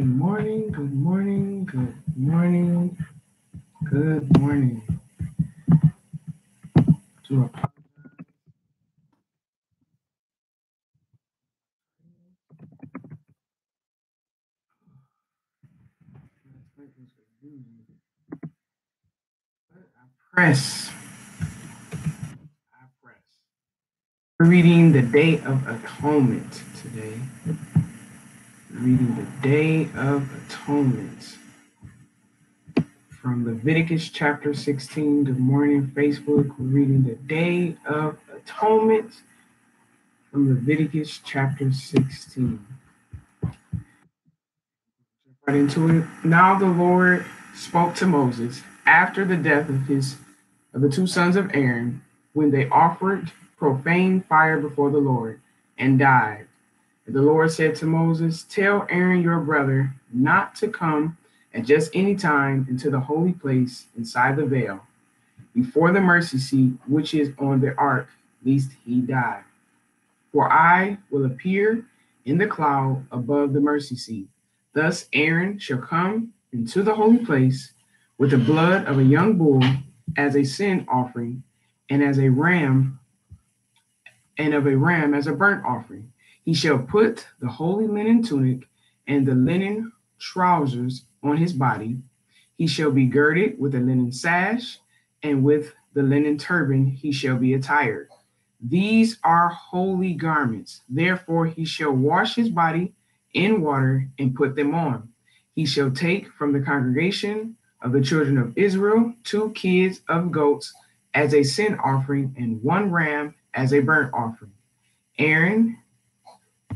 Good morning, good morning, good morning, good morning. Do a press. I press. We're reading the Day of Atonement today. Reading the Day of Atonement from Leviticus chapter 16. Good morning, Facebook. We're reading the Day of Atonement from Leviticus chapter 16. Right into it. Now the Lord spoke to Moses after the death of the two sons of Aaron, when they offered profane fire before the Lord and died. And the Lord said to Moses, "Tell Aaron your brother not to come at just any time into the holy place inside the veil, before the mercy seat which is on the ark, lest he die. For I will appear in the cloud above the mercy seat. Thus Aaron shall come into the holy place with the blood of a young bull as a sin offering, and as a ram as a burnt offering. He shall put the holy linen tunic and the linen trousers on his body. He shall be girded with a linen sash, and with the linen turban he shall be attired. These are holy garments. Therefore he shall wash his body in water and put them on. He shall take from the congregation of the children of Israel 2 kids of goats as a sin offering, and 1 ram as a burnt offering. Aaron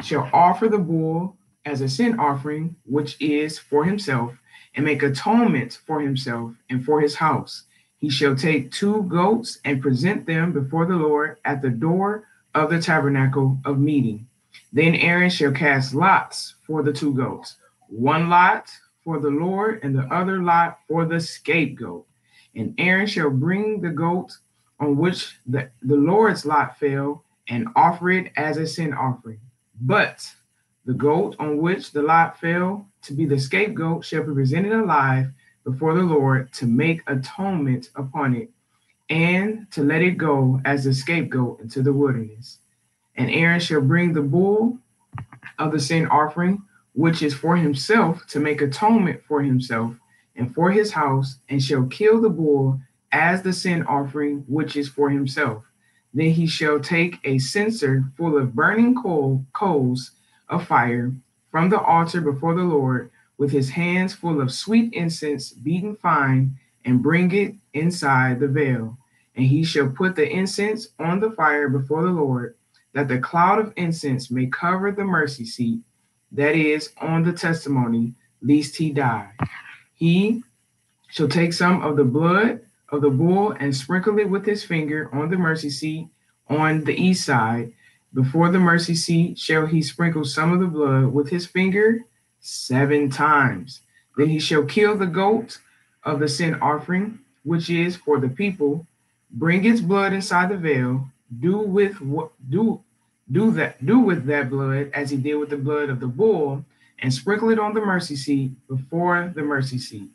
shall offer the bull as a sin offering, which is for himself, and make atonement for himself and for his house. He shall take 2 goats and present them before the Lord at the door of the tabernacle of meeting. Then Aaron shall cast lots for the 2 goats, 1 lot for the Lord and the other lot for the scapegoat. And Aaron shall bring the goat on which the Lord's lot fell and offer it as a sin offering. But the goat on which the lot fell to be the scapegoat shall be presented alive before the Lord to make atonement upon it, and to let it go as the scapegoat into the wilderness. And Aaron shall bring the bull of the sin offering, which is for himself, to make atonement for himself and for his house, and shall kill the bull as the sin offering, which is for himself. Then he shall take a censer full of burning coals of fire from the altar before the Lord, with his hands full of sweet incense beaten fine, and bring it inside the veil. And he shall put the incense on the fire before the Lord, that the cloud of incense may cover the mercy seat, that is on the testimony, lest he die. He shall take some of the blood of the bull and sprinkle it with his finger on the mercy seat on the east side. Before the mercy seat shall he sprinkle some of the blood with his finger 7 times. Then he shall kill the goat of the sin offering, which is for the people, bring its blood inside the veil, do with that blood as he did with the blood of the bull, and sprinkle it on the mercy seat before the mercy seat.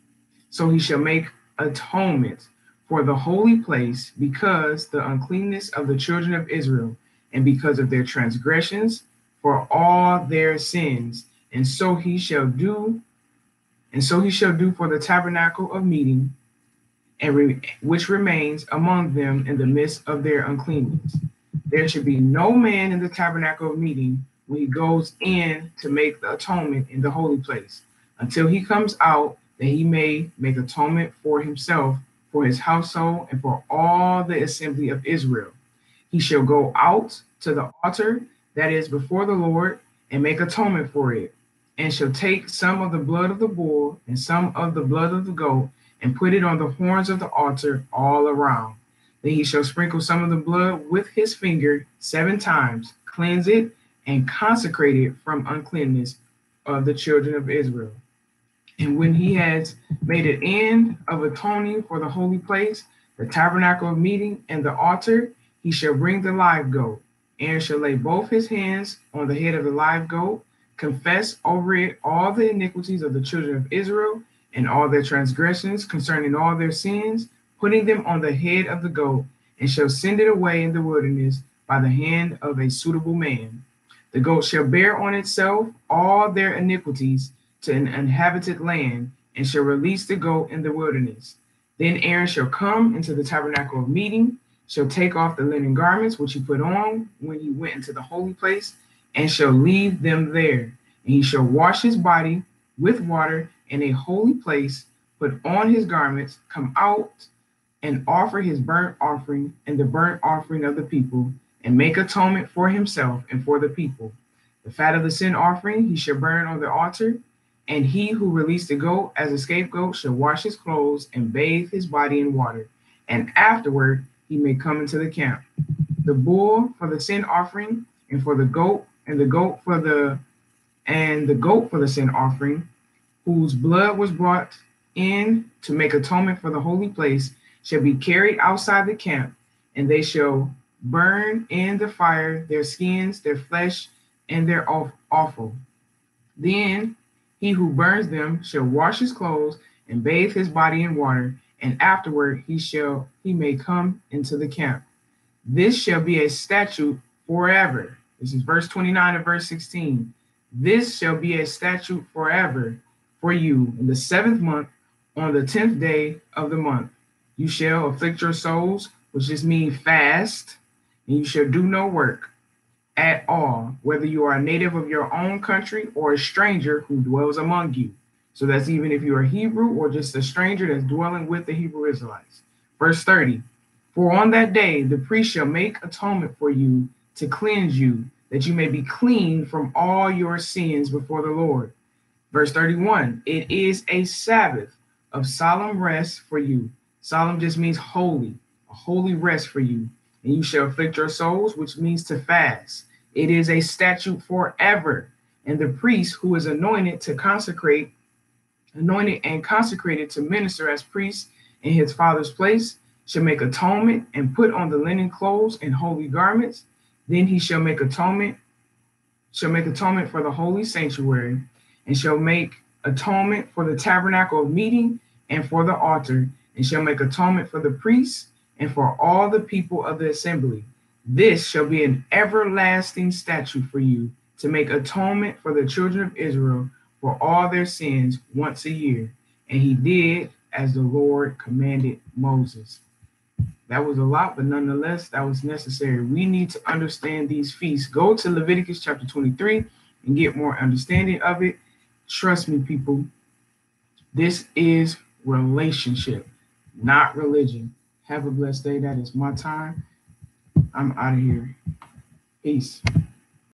So he shall make atonement for the holy place, because the uncleanness of the children of Israel, and because of their transgressions, for all their sins. And so he shall do for the tabernacle of meeting, which remains among them in the midst of their uncleanness. There should be no man in the tabernacle of meeting when he goes in to make the atonement in the holy place, until he comes out, that he may make atonement for himself, for his household, and for all the assembly of Israel. He shall go out to the altar that is before the Lord, and make atonement for it, and shall take some of the blood of the bull and some of the blood of the goat, and put it on the horns of the altar all around. Then he shall sprinkle some of the blood with his finger 7 times, cleanse it, and consecrate it from uncleanness of the children of Israel. And when he has made an end of atoning for the holy place, the tabernacle of meeting, and the altar, he shall bring the live goat. Aaron shall lay both his hands on the head of the live goat, confess over it all the iniquities of the children of Israel and all their transgressions concerning all their sins, putting them on the head of the goat, and shall send it away in the wilderness by the hand of a suitable man. The goat shall bear on itself all their iniquities to an inhabited land, and shall release the goat in the wilderness. Then Aaron shall come into the tabernacle of meeting, shall take off the linen garments which he put on when he went into the holy place, and shall leave them there. And he shall wash his body with water in a holy place, put on his garments, come out, and offer his burnt offering and the burnt offering of the people, and make atonement for himself and for the people. The fat of the sin offering he shall burn on the altar, and he who released the goat as a scapegoat shall wash his clothes and bathe his body in water, and afterward he may come into the camp. The bull for the sin offering, and for the goat, and the goat for the sin offering, whose blood was brought in to make atonement for the holy place, shall be carried outside the camp, and they shall burn in the fire their skins, their flesh, and their offal. Then he who burns them shall wash his clothes and bathe his body in water, and afterward he may come into the camp. This shall be a statute forever. This is verse 29 of verse 16. This shall be a statute forever for you in the 7th month, on the 10th day of the month. You shall afflict your souls, which just means fast, and you shall do no work at all, whether you are a native of your own country or a stranger who dwells among you. So that's even if you're a Hebrew or just a stranger that's dwelling with the Hebrew Israelites. Verse 30, for on that day the priest shall make atonement for you to cleanse you, that you may be clean from all your sins before the Lord. Verse 31, it is a Sabbath of solemn rest for you. Solemn just means holy, a holy rest for you. And you shall afflict your souls, which means to fast. It is a statute forever. And the priest who is anointed and consecrated to minister as priest in his father's place shall make atonement and put on the linen clothes and holy garments. Then he shall make atonement for the holy sanctuary, and shall make atonement for the tabernacle of meeting and for the altar, and shall make atonement for the priests and for all the people of the assembly. This shall be an everlasting statute for you, to make atonement for the children of Israel for all their sins once a year. And he did as the Lord commanded Moses. That was a lot, but nonetheless, that was necessary. We need to understand these feasts. Go to Leviticus chapter 23 and get more understanding of it. Trust me, people, this is relationship, not religion. Have a blessed day. That is my time. I'm out of here. Peace.